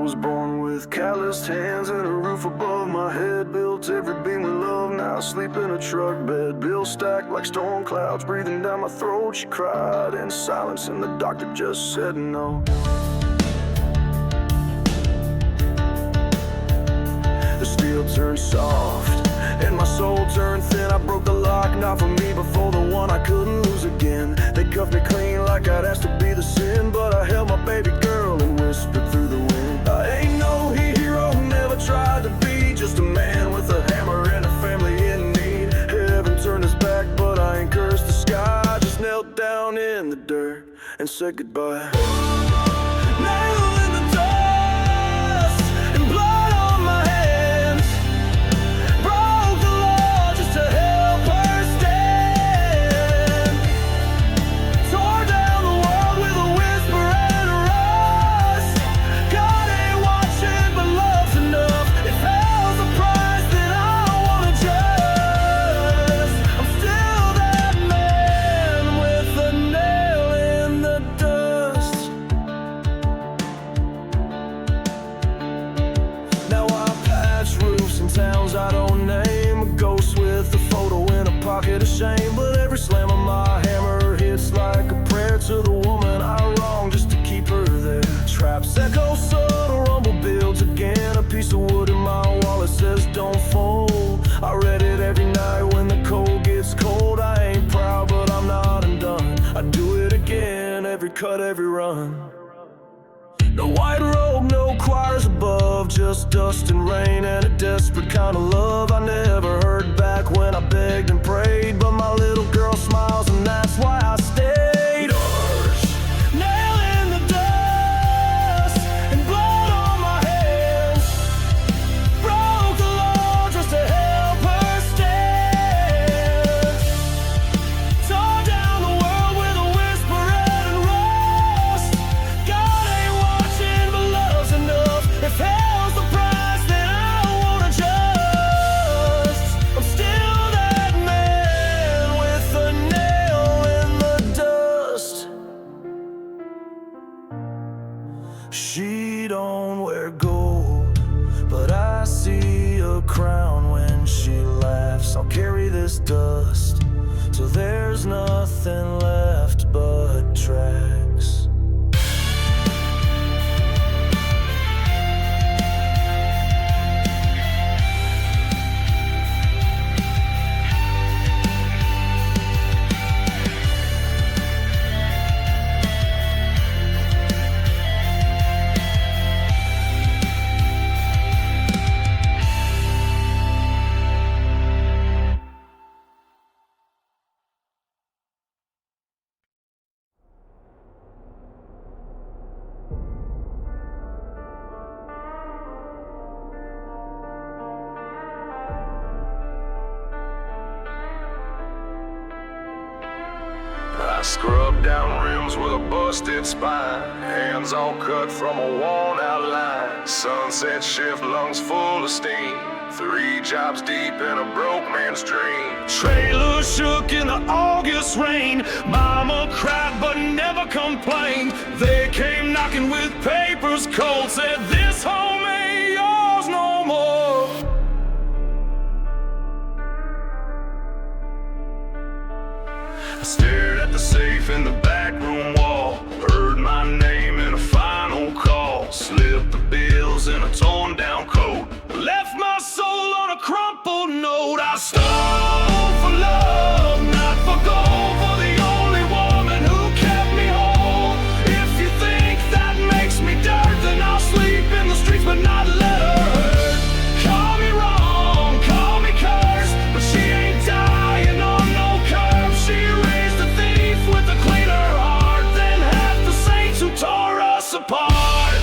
was born with calloused hands and a roof above my head. Built every being we love, now I sleep in a truck bed. Bills stacked like storm clouds breathing down my throat. She cried in silence and the doctor just said no. The steel turned soft and my soul turned thin. I broke the lock, not for me, but for the one I couldn't lose again. They cuffed me clean like I'd asked to be the sin, but I held my baby girl and whispered through the wind. I ain't no hero, never tried to be, just a man with a hammer and a family in need. Heaven turned his back, but I ain't cursed the sky. I just knelt down in the dirt and said goodbye. Nail in the dust and blood on my hands. Broke the law just to help her stand. Tore down the world with a whisper and a rust. God ain't watching but loves enough. If hell's the price, then I wanna just. I'm still that man with a nail in the dust. Now I patch roofs in towns I don't name. A ghost with a photo in a pocket of shame. But every slam of my hammer hits like a prayer to the woman I wronged just to keep her there. Traps echo, subtle rumble builds again. A piece of wood in my wallet says don't fold. I read it every night when the cold gets cold. I ain't proud but I'm not undone. I do it again, every cut, every run. No white robe, no choirs above, just dust and rain and a desperate kind of love. I never heard back when I begged and prayed, but my little girl smiles and that's why I stayed. Nail in the dust and blood on my hands. Broke the law just to help her stand. Tore down the world with a whisper and rust. God ain't watching but loves enough. If hell's the price, then I wanna just. I'm still that man with a nail in the dust. She don't wear gold, but I see a crown when she laughs. I'll carry this dust till there's nothing left but tracks. I scrubbed down rims with a busted spine, hands all cut from a worn out line. Sunset shift, lungs full of steam, 3 jobs deep in a broke man's dream. Trailer shook in the August rain. Mama cried but never complained. They came knocking with papers cold, said this home ain't yours no more. I stared at the safe in the back room wall, heard my name in a final call, slipped the bills in a torn down coat, left my soul on a crumpled note. I stole for love, not for gold, for the only woman who kept me whole. If you think that makes me dirt, then I'll sleep in the streets but not let her hurt. Call me wrong, call me cursed, but she ain't dying on no curb. She raised a thief with a cleaner heart than half the saints who tore us apart.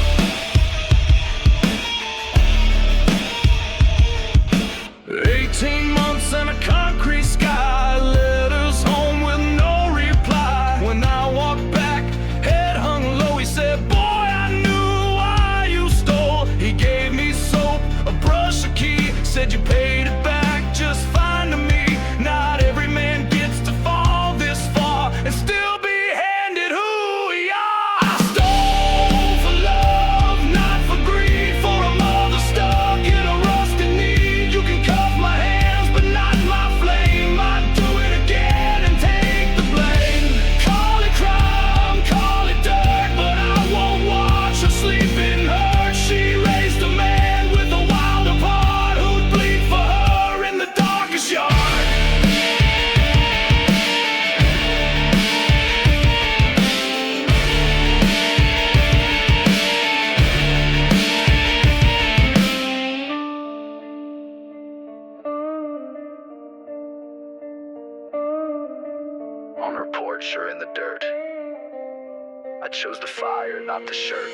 for greed. sculpture in the dirt. I chose the fire, not the shirt.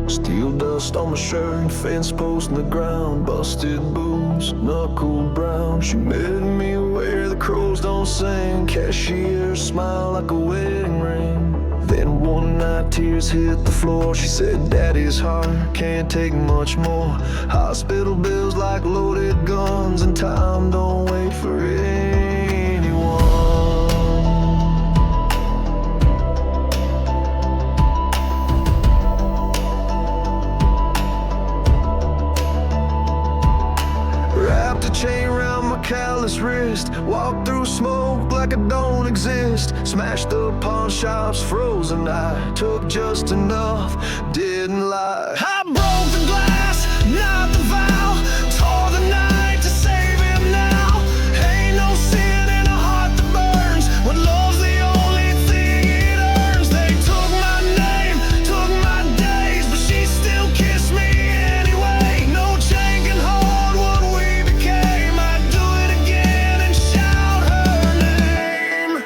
Steel dust on my shirt, fence post in the ground, busted boots, knuckled brown. She met me where the crows don't sing, cashier smile like a wedding ring. Then one night tears hit the floor, she said daddy's heart can't take much more. Hospital bills like loaded guns, and time don't wait for anyone. Wrapped a chain around my callous wrist, walked through smoke like I don't exist. Smashed the pawn shops, frozen. I took just enough, didn't lie. I broke the glass, not the vow. Tore the night to save him now. Ain't no sin in a heart that burns when love's the only thing it earns. They took my name, took my days, but she still kissed me anyway. No chain can hold what we became. I'd do it again and shout her name.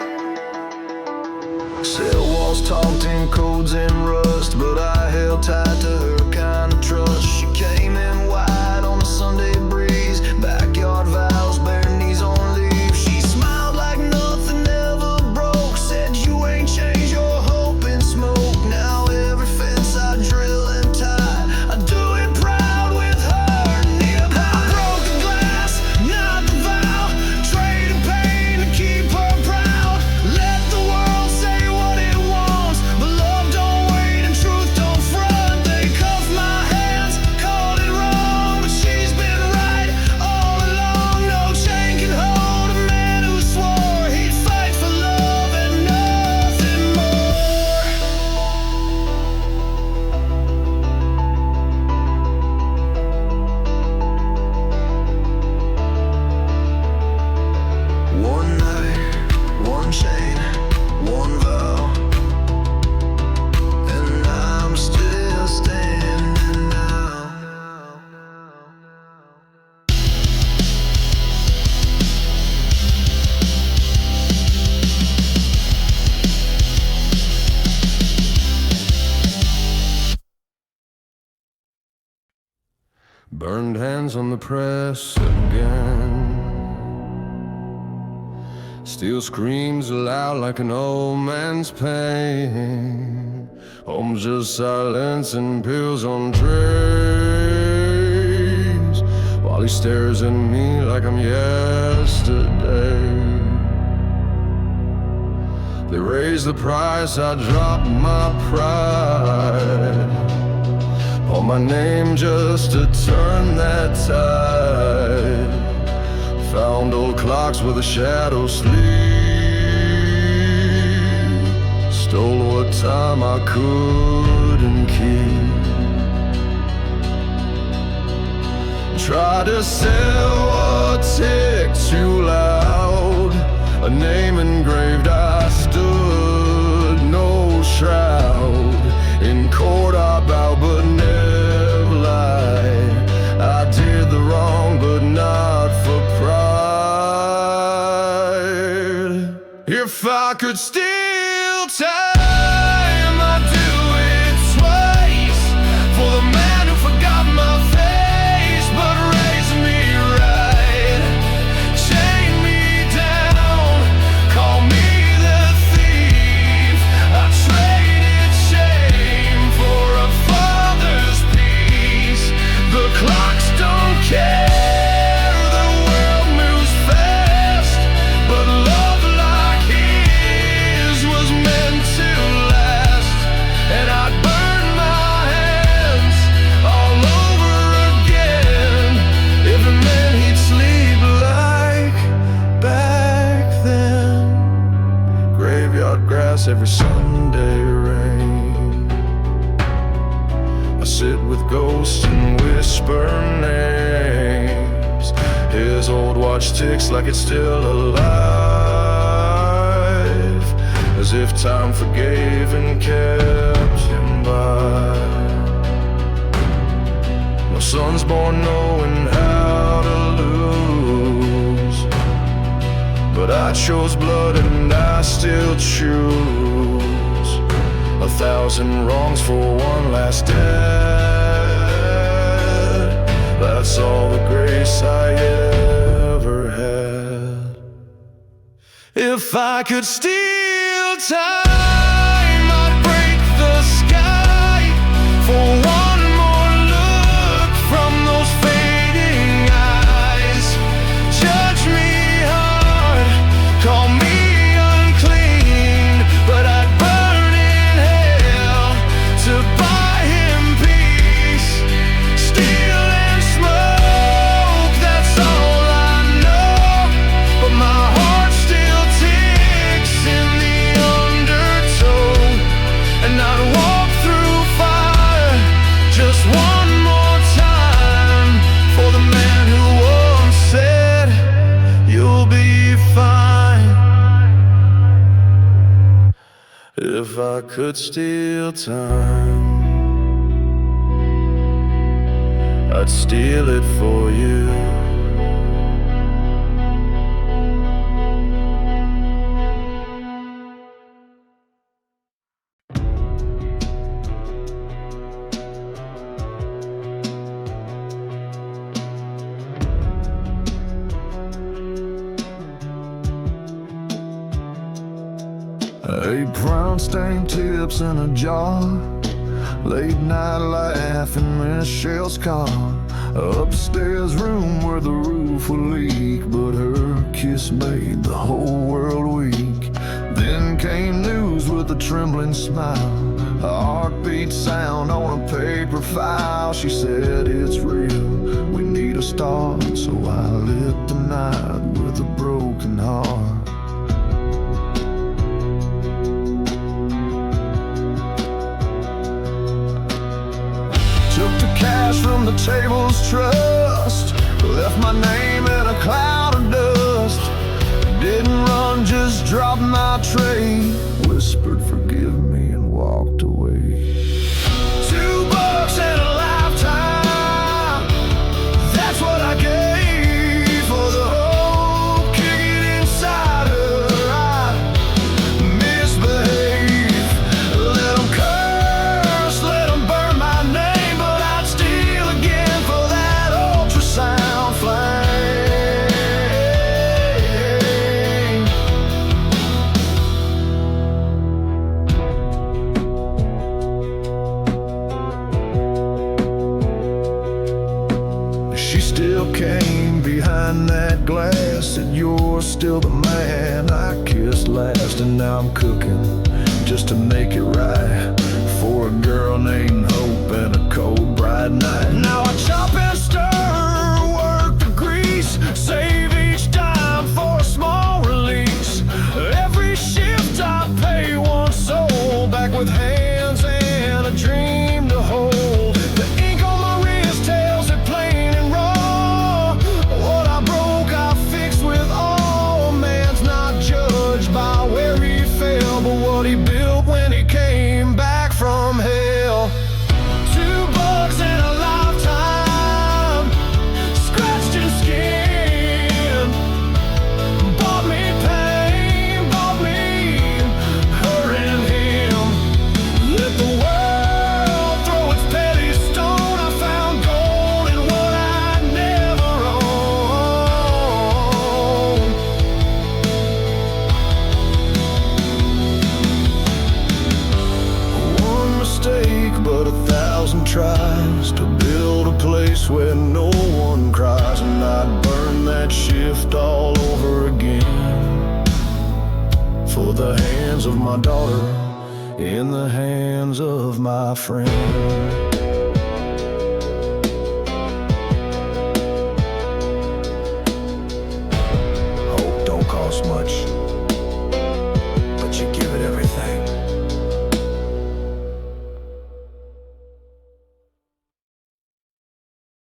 Cell walls talked in codes and rust, but I held tight to her kind of trust. She came in wide on a Sunday breeze, backyard vows, bare knees on leaves. She smiled like nothing ever broke, said you ain't changed your hope in smoke. Now every fence I drill and tie, I do it proud with her nearby. I broke the glass, not the vow, traded pain to keep her proud. Let the world say what it wants, but love don't wait and truth don't front. They cuffed my hands, called it wrong, but she's been right all along. No chain can hold a man who swore he'd fight for love and nothing more. One night, one chain, one vow, and I'm still standing now. Burned hands on the press again. Steel screams aloud like an old man's pain. Home's just silence and pills on trays, while he stares at me like I'm yesterday. They raise the price, I drop my pride. Call my name just to turn that tide. Found old clocks where the shadows sleep. Stole what time I couldn't keep. Tried to sell a tick too loud, a name engraved I stood, no shroud. In court I bowed but never lied. I did the wrong but not for pride. If I could steal time, I'd do it twice. For the man who forgot my face but raised me right. Chain me down, call me the thief. I traded shame for a father's peace. The clocks don't care, the world moves fast, but love like his was meant to nights, every Sunday rain. I sit with ghosts and whisper names. His old watch ticks like it's still alive, as if time forgave and kept him by. No son's born knowing how to lose, but I chose blood and I still choose 1,000 wrongs for one last debt. That's all the grace I ever had. If I could steal time, I'd break the sky for one more look from those fading eyes. Judge me hard, call me unclean, but I'd burn in hell to buy him peace. Steal and smoke, that's all I know, but my heart still ticks in the undertow. And I'd walk through fire just one more time for the man who once said, you'll be fine. If I could steal time, I'd steal it for you. Eight brown stained tips in a jar, late night laughing Michelle's car. Upstairs room where the roof will leak, but her kiss made the whole world weak. Then came news with a trembling smile, a heartbeat sound on a paper file. She said, it's real, we need a start. So I lit the night with a broken heart. Took the cash from the table's trust, left my name in a cloud of dust. Didn't run, just dropped my tray, whispered forgive me and walked away. $2 and a lifetime, that's what I gave for the hope kicking inside her. I misbehave, let them curse, let them burn my name, but I'd steal again for that ultrasound flame. She still came behind that glass, said you're still the man I kissed last. And now I'm cooking just to make it right for a girl named Hope and a cold bright night. Now I chop and stir, work the grease, save each dime for a small release. Every shift I pay one soul back with hands and a dream to hold. The ink on my wrist tells it plain and raw. What I broke I fixed with all. Man's not judged by where he fell, but what he built when he came back from hell. $2 and a lifetime, scratched in skin, bought me pain, bought me her and him. Let the world throw its petty stone, I found gold in what I never owned. One mistake, but 1,000 tries to build a place where no one cries. And I'd burn that shift all over again for the hands of my daughter in the hands of my friend. Hope don't cost much.